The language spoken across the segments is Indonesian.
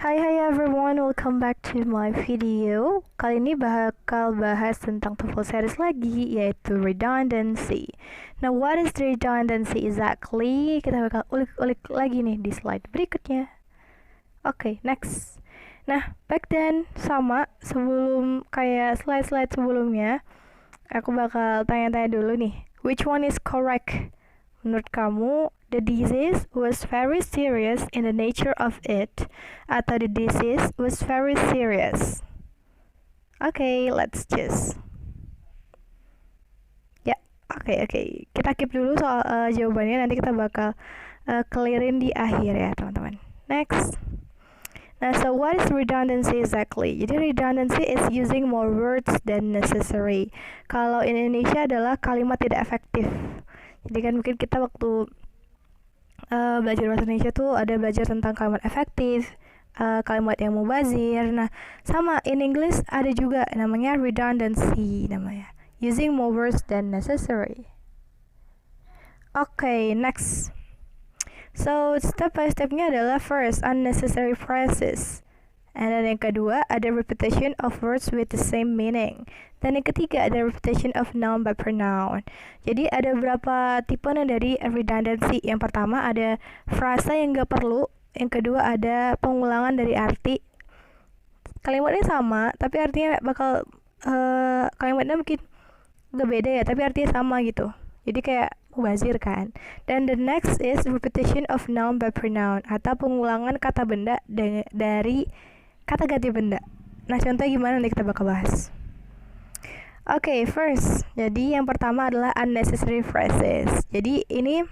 Hai everyone, welcome back to my video. Kali ini bakal bahas tentang TOEFL series lagi, yaitu redundancy. Now, what is the redundancy exactly? Kita bakal ulik-ulik lagi nih di slide berikutnya. Oke, next. Nah, back then sama sebelum kayak slide-slide sebelumnya, aku bakal tanya-tanya dulu nih. Which one is correct? Menurut kamu, the disease was very serious in the nature of it, atau the disease was very serious? Okay, let's choose. Ya, oke. Kita keep dulu soal jawabannya, nanti kita bakal clearin di akhir ya, teman-teman. Next. Nah, so what is redundancy exactly? Jadi redundancy is using more words than necessary. Kalau in Indonesia adalah kalimat tidak efektif. Jadi kan mungkin kita waktu belajar bahasa Indonesia tuh ada belajar tentang kalimat efektif, kalimat yang mubazir. Nah, sama in English ada juga namanya redundancy namanya. Using more words than necessary. Okay, next. So, step by stepnya adalah first, unnecessary phrases. And then yang kedua, ada repetition of words with the same meaning. Dan yang ketiga, ada repetition of noun by pronoun. Jadi ada beberapa tipe dari redundancy. Yang pertama, ada frasa yang gak perlu. Yang kedua, ada pengulangan dari arti. Kalimatnya sama, tapi artinya bakal kalimatnya mungkin gak beda ya, tapi artinya sama gitu. Jadi kayak mubazir kan. Dan the next is repetition of noun by pronoun, atau pengulangan kata benda dari kata ganti benda. Nah, contohnya gimana nih kita bakal bahas. Okay, first. Jadi yang pertama adalah unnecessary phrases. Jadi ini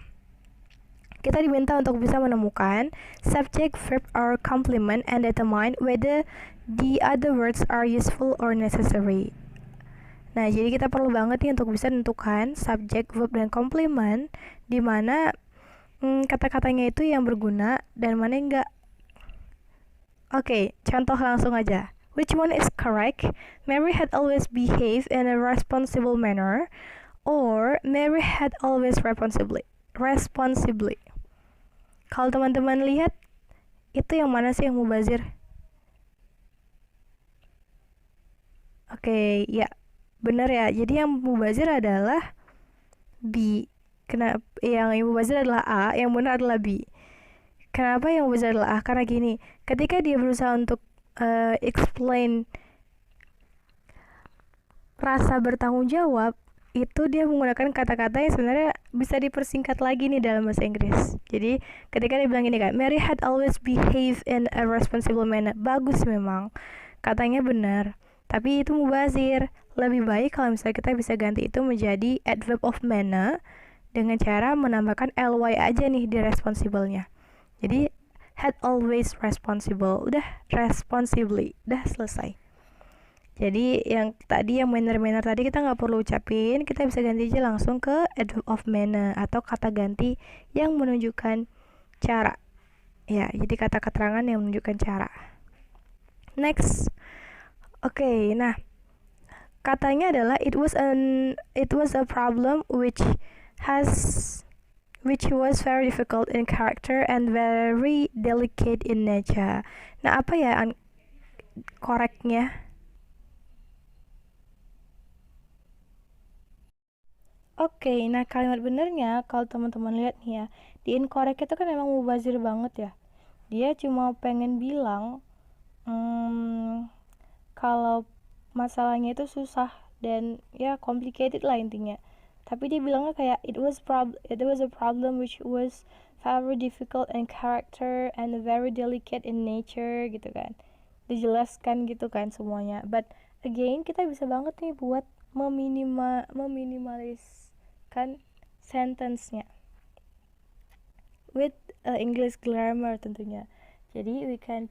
kita diminta untuk bisa menemukan subject, verb, or complement and determine whether the other words are useful or necessary. Nah, jadi kita perlu banget nih untuk bisa menentukan subject, verb, dan complement di mana kata-katanya itu yang berguna dan mana yang enggak. Oke, contoh langsung aja. Which one is correct? Mary had always behaved in a responsible manner, or Mary had always responsibly. Kalau teman-teman lihat, itu yang mana sih yang mubazir? Oke, ya, benar ya. Jadi yang mubazir adalah B. Kenapa? Yang mubazir adalah A, yang benar adalah B. Kenapa yang mubazir adalah A? Karena gini, ketika dia berusaha untuk explain rasa bertanggung jawab, itu dia menggunakan kata-kata yang sebenarnya bisa dipersingkat lagi nih dalam bahasa Inggris. Jadi ketika dia bilang ini kan, Mary had always behaved in a responsible manner. Bagus memang, katanya benar, tapi itu mubazir. Lebih baik kalau misalnya kita bisa ganti itu menjadi adverb of manner dengan cara menambahkan ly aja nih di responsible-nya. Jadi had always responsible, udah responsibly, udah selesai. Jadi yang tadi yang manner tadi kita nggak perlu ucapin, kita bisa ganti aja langsung ke adverb of manner atau kata ganti yang menunjukkan cara. Ya, jadi kata keterangan yang menunjukkan cara. Next. Oke, nah katanya adalah it was a problem which was very difficult in character and very delicate in nature. Nah, apa ya koreknya? Oke, nah kalimat benernya kalau teman-teman lihat nih ya, di incorrect itu kan emang mubazir banget ya. Dia cuma pengen bilang kalau masalahnya itu susah dan ya complicated lah intinya. Tapi dia bilangnya kayak it was a problem which was very difficult in character and very delicate in nature gitu kan. Dijelaskan gitu kan semuanya. But again kita bisa banget nih buat meminimaliskan sentence-nya with English grammar tentunya. Jadi we can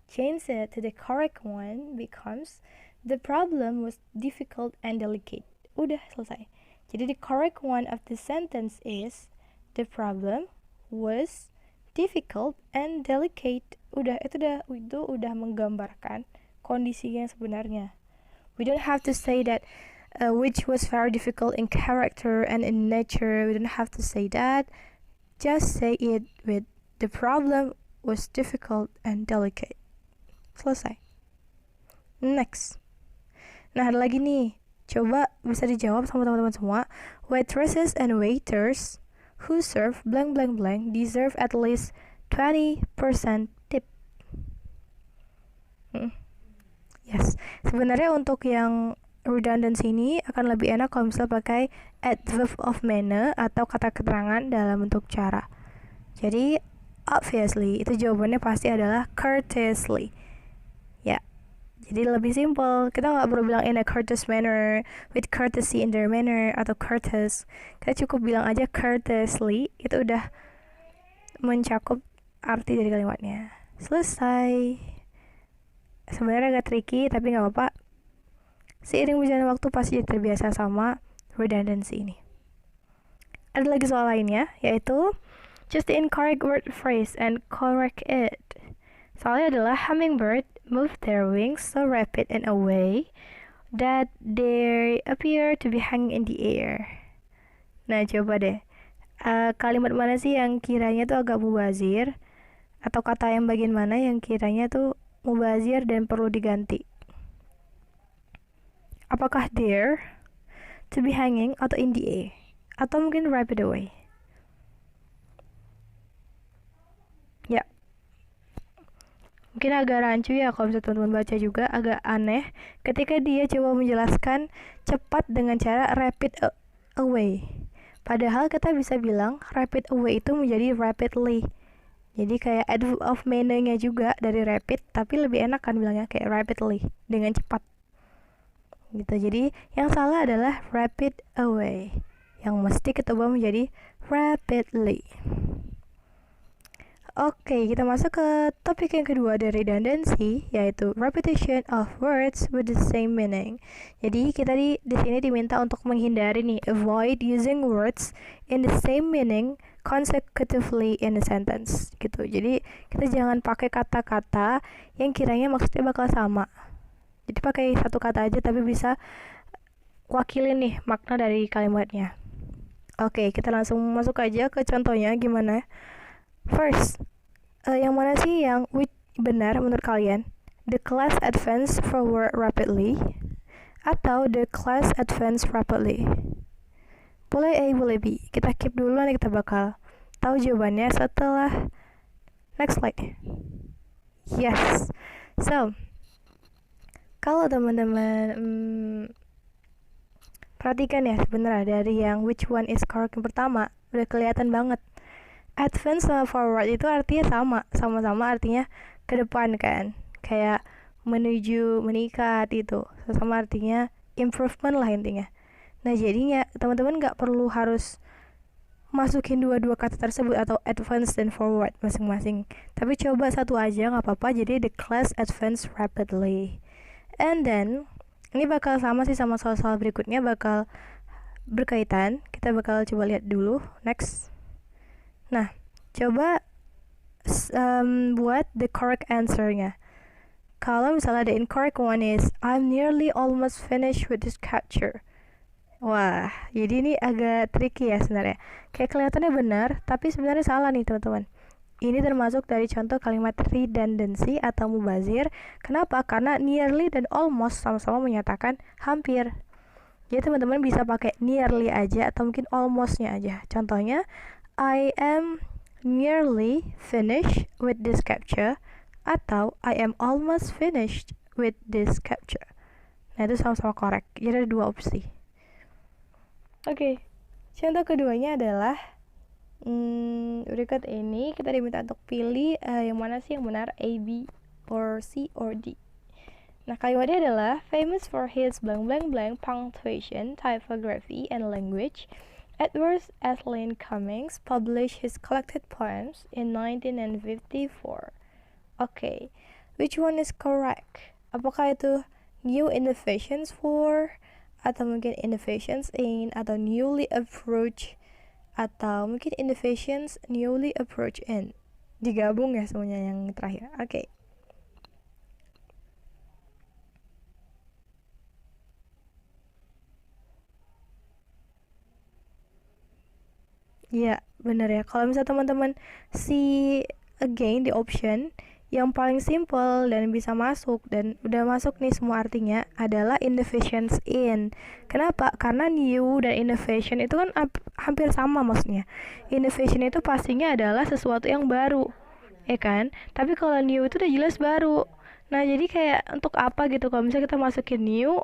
change it to the correct one becomes the problem was difficult and delicate. Udah selesai. Jadi the correct one of the sentence is the problem was difficult and delicate. Itu udah menggambarkan kondisi yang sebenarnya. We don't have to say that which was very difficult in character and in nature. We don't have to say that. Just say it with the problem was difficult and delicate. Selesai. Next. Nah, ada lagi nih. Coba bisa dijawab sama teman-teman semua. Waitresses and waiters who serve blank blank blank deserve at least 20% tip. Yes. Sebenarnya untuk yang redundancy ini akan lebih enak kalau misalnya pakai adverb of manner atau kata keterangan dalam bentuk cara. Jadi, obviously, itu jawabannya pasti adalah courteously. Ya, jadi lebih simple. Kita nggak perlu bilang in a courteous manner, with courtesy in their manner, atau courteous. Kita cukup bilang aja courteously, itu udah mencakup arti dari kalimatnya. Selesai. Sebenarnya agak tricky, tapi nggak apa-apa. Seiring berjalan waktu pasti terbiasa sama redundancy ini. Ada lagi soal lainnya, yaitu choose the incorrect word phrase and correct it. Soalnya adalah hummingbird move their wings so rapid in a way that they appear to be hanging in the air. Nah, coba deh. Kalimat mana sih yang kiranya tuh agak mubazir? Atau kata yang bagian mana yang kiranya tuh mubazir dan perlu diganti? Apakah there, to be hanging, atau in the air? Atau mungkin rapid away? Ya. Mungkin agak rancu ya kalau misalnya teman-teman baca juga, agak aneh ketika dia coba menjelaskan cepat dengan cara rapid away. Padahal kita bisa bilang rapid away itu menjadi rapidly. Jadi kayak adverb of manner-nya juga dari rapid, tapi lebih enak kan bilangnya kayak rapidly, dengan cepat. Gitu. Jadi yang salah adalah rapid away. Yang mesti kita ubah menjadi rapidly. Oke, kita masuk ke topik yang kedua dari redundancy, yaitu repetition of words with the same meaning. Jadi kita di sini diminta untuk menghindari nih, avoid using words in the same meaning consecutively in a sentence. Gitu. Jadi kita jangan pakai kata-kata yang kiranya maksudnya bakal sama. Jadi pakai satu kata aja tapi bisa wakilin nih makna dari kalimatnya. Oke, kita langsung masuk aja ke contohnya gimana. First, yang mana sih yang benar menurut kalian? The class advanced forward rapidly atau the class advanced rapidly? Boleh A, boleh B. Kita keep dulu, nanti kita bakal tahu jawabannya setelah next slide. Yes. So, kalau teman-teman perhatikan ya sebenarnya dari yang which one is correct yang pertama, udah kelihatan banget. Advance sama forward itu artinya sama-sama artinya ke depan kan, kayak menuju meningkat itu, sama artinya improvement lah intinya. Nah jadinya teman-teman nggak perlu harus masukin dua-dua kata tersebut atau advance dan forward masing-masing, tapi coba satu aja nggak apa-apa, jadi the class advanced rapidly. And then ini bakal sama sih sama soal-soal berikutnya, bakal berkaitan. Kita bakal coba lihat dulu next. Nah, coba buat the correct answer-nya. Kalau misalnya the incorrect one is I'm nearly almost finished with this capture. Wah, jadi ini agak tricky ya sebenarnya. Kayak kelihatannya benar, tapi sebenarnya salah nih teman-teman. Ini termasuk dari contoh kalimat redundancy atau mubazir. Kenapa? Karena nearly dan almost sama-sama menyatakan hampir. Jadi teman-teman bisa pakai nearly aja atau mungkin almost-nya aja. Contohnya, I am nearly finished with this capture atau I am almost finished with this capture. Nah itu sama-sama correct. Jadi ada dua opsi. Oke, contoh keduanya adalah berikut ini kita diminta untuk pilih yang mana sih yang benar, A, B, or C, or D. Nah kalimatnya adalah famous for his blank blank blank punctuation, typography, and language. Edward Ashline Cummings published his collected poems in 1954. Okay, which one is correct? Apakah itu new innovations for, atau mungkin innovations in, atau newly approach, atau mungkin innovations newly approach in? Digabung ya semuanya yang terakhir. Okay. Iya, bener ya. Kalau misalnya teman-teman si again the option yang paling simple dan bisa masuk dan udah masuk nih semua artinya adalah innovations in. Kenapa? Karena new dan innovation itu kan hampir sama maksudnya. Innovation itu pastinya adalah sesuatu yang baru, ya kan? Tapi kalau new itu udah jelas baru. Nah, jadi kayak untuk apa gitu kalau misalnya kita masukin new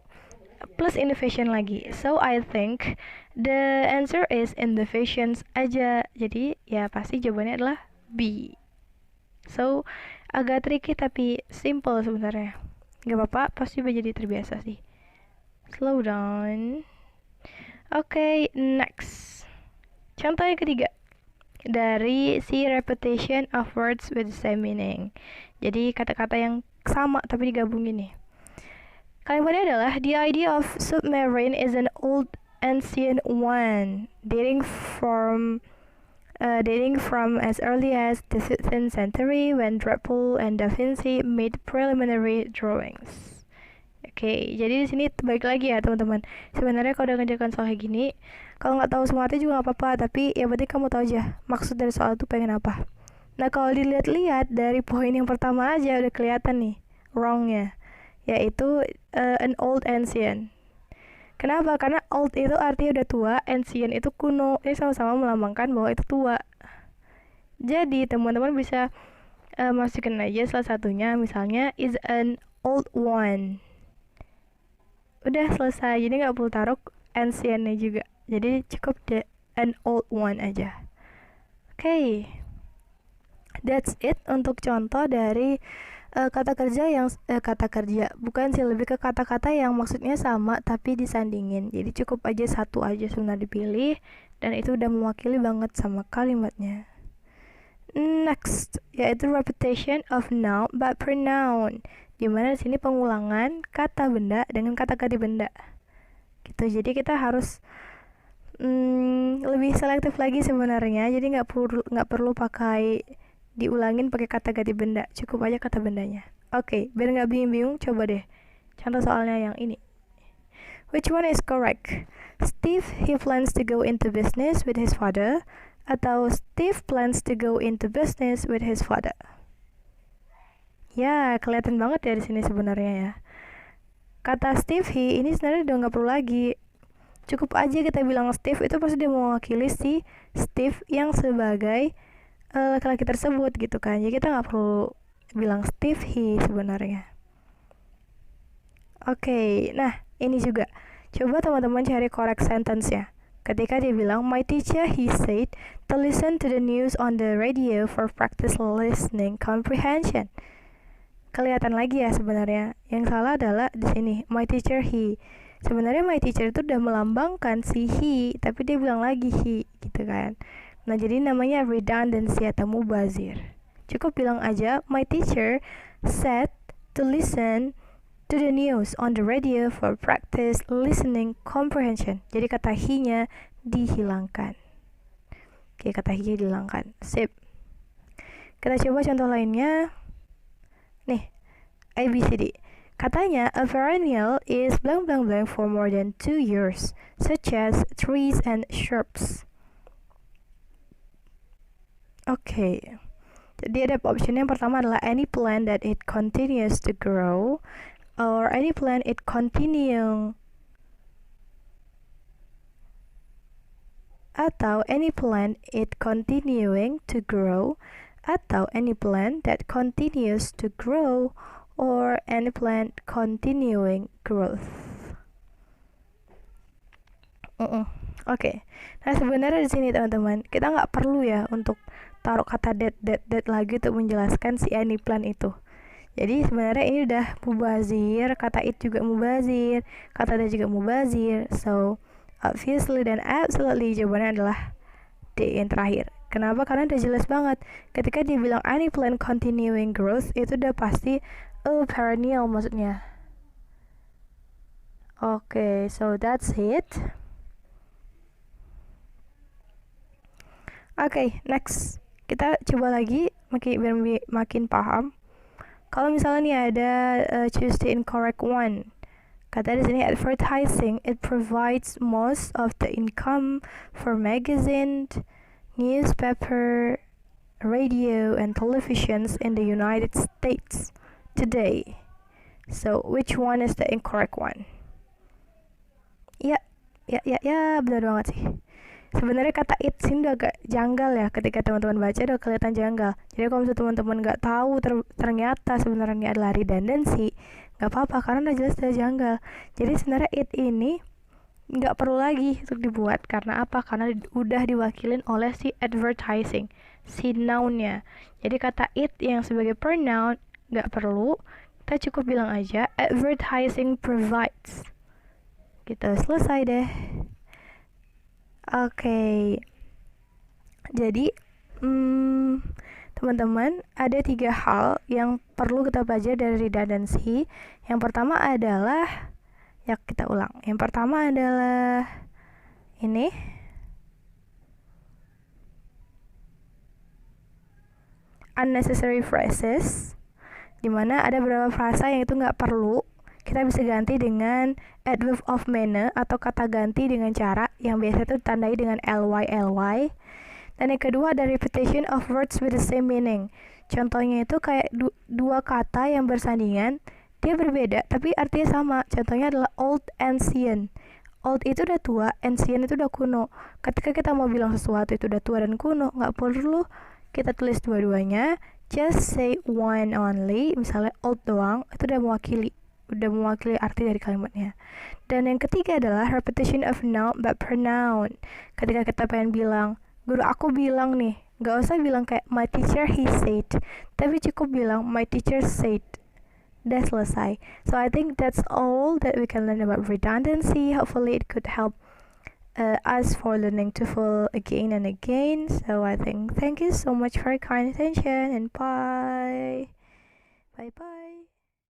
plus innovation lagi. So I think the answer is innovations aja. Jadi ya pasti jawabannya adalah B. So agak tricky tapi simple sebenarnya. Gak apa-apa, pasti jadi terbiasa sih. Slow down. Oke, next. Contoh yang ketiga dari si repetition of words with the same meaning. Jadi kata-kata yang sama tapi digabungin nih. Kalimatnya adalah the idea of submarine is an old ancient one dating from as early as the 15th century when Drapel and Da Vinci made preliminary drawings. Oke, jadi di sini balik lagi ya teman-teman. Sebenarnya kalau udah ngerjakan soal kayak gini, kalau nggak tahu semua arti juga nggak apa-apa, tapi ya berarti kamu tahu aja maksud dari soal itu pengen apa. Nah kalau dilihat-lihat dari poin yang pertama aja udah kelihatan nih wrongnya, yaitu an old ancient. Kenapa? Karena old itu artinya udah tua, ancient itu kuno. Ini sama-sama melambangkan bahwa itu tua. Jadi teman-teman bisa masukin aja salah satunya, misalnya is an old one. Udah selesai, jadi nggak perlu taruh ancientnya juga. Jadi cukup an old one aja. Oke, that's it untuk contoh dari kata kerja bukan sih, lebih ke kata-kata yang maksudnya sama tapi disandingin. Jadi cukup aja satu aja sebenarnya dipilih dan itu udah mewakili banget sama kalimatnya. Next, yaitu repetition of noun by pronoun, dimana di sini pengulangan kata benda dengan kata ganti benda gitu. Jadi kita harus lebih selektif lagi sebenarnya. Jadi nggak perlu pakai diulangin pakai kata ganti benda, cukup aja kata bendanya. Oke, biar nggak bingung-bingung, coba deh contoh soalnya yang ini. Which one is correct? Steve, he plans to go into business with his father, atau Steve plans to go into business with his father? Ya, kelihatan banget ya di sini sebenarnya ya. Kata Steve, he ini sebenarnya udah nggak perlu lagi. Cukup aja kita bilang Steve, itu pasti dia mewakili si Steve yang sebagai laki-laki tersebut gitu kan. Jadi kita nggak perlu bilang Steve he sebenarnya. Oke, nah ini juga coba teman-teman cari correct sentence ya. Ketika dia bilang my teacher he said to listen to the news on the radio for practice listening comprehension. Kelihatan lagi ya sebenarnya. Yang salah adalah di sini my teacher he. Sebenarnya my teacher itu udah melambangkan si he, tapi dia bilang lagi he gitu kan. Nah, jadi namanya redundancy atau mubazir. Cukup bilang aja, my teacher said to listen to the news on the radio for practice listening comprehension. Jadi kata he-nya dihilangkan. Oke, kata he dihilangkan. Sip. Kita coba contoh lainnya. Nih, ABCD. Katanya, a perennial is blank blank blank for more than 2 years, such as trees and shrubs. Oke, jadi ada option yang pertama adalah any plant that it continues to grow, or any plant it continuing, atau any plant it continuing to grow, atau any plant that continues to grow, or any plant continuing growth. Oke. Nah sebenarnya di sini teman-teman kita nggak perlu ya untuk taruh kata that lagi untuk menjelaskan si any plant itu. Jadi sebenarnya ini udah mubazir, kata it juga mubazir, kata that juga mubazir. So obviously dan absolutely jawabannya adalah D yang terakhir. Kenapa? Karena udah jelas banget. Ketika dia bilang any plant continuing growth, itu udah pasti a perennial maksudnya. Oke, so that's it. Oke, next. Kita coba lagi biar makin paham. Kalau misalnya nih ada choose the incorrect one. Kata di sini advertising it provides most of the income for magazine, newspaper, radio and televisions in the United States today. So, which one is the incorrect one? Ya, benar banget sih. Sebenarnya kata it sini udah agak janggal ya, ketika teman-teman baca udah kelihatan janggal. Jadi kalau misalnya teman-teman nggak tahu ternyata sebenarnya ini adalah redundancy, nggak apa-apa karena udah jelas udah janggal. Jadi sebenarnya it ini nggak perlu lagi untuk dibuat. Karena apa? Karena udah diwakilin oleh si advertising, si noun-nya. Jadi kata it yang sebagai pronoun nggak perlu, kita cukup bilang aja advertising provides. Gitu, selesai deh. Oke. Jadi teman-teman, ada 3 hal yang perlu kita pelajari dari redundancy. Yang pertama adalah, ya kita ulang. Yang pertama adalah ini, unnecessary phrases, dimana ada beberapa frasa yang itu nggak perlu. Kita bisa ganti dengan adverb of manner atau kata ganti dengan cara yang biasa itu ditandai dengan ly. Dan yang kedua ada repetition of words with the same meaning. Contohnya itu kayak dua kata yang bersandingan, dia berbeda tapi artinya sama. Contohnya adalah old, ancient. Old itu udah tua, ancient itu udah kuno. Ketika kita mau bilang sesuatu itu udah tua dan kuno, nggak perlu kita tulis dua-duanya. Just say one only. Misalnya old doang, itu udah mewakili arti dari kalimatnya. Dan yang ketiga adalah repetition of noun but pronoun. Ketika kita pengen bilang, guru aku bilang nih, gak usah bilang kayak my teacher he said, tapi cukup bilang my teacher said. Udah selesai. So I think that's all that we can learn about redundancy. Hopefully it could help us for learning TOEFL again and again. So I think thank you so much for your kind attention and bye. Bye bye.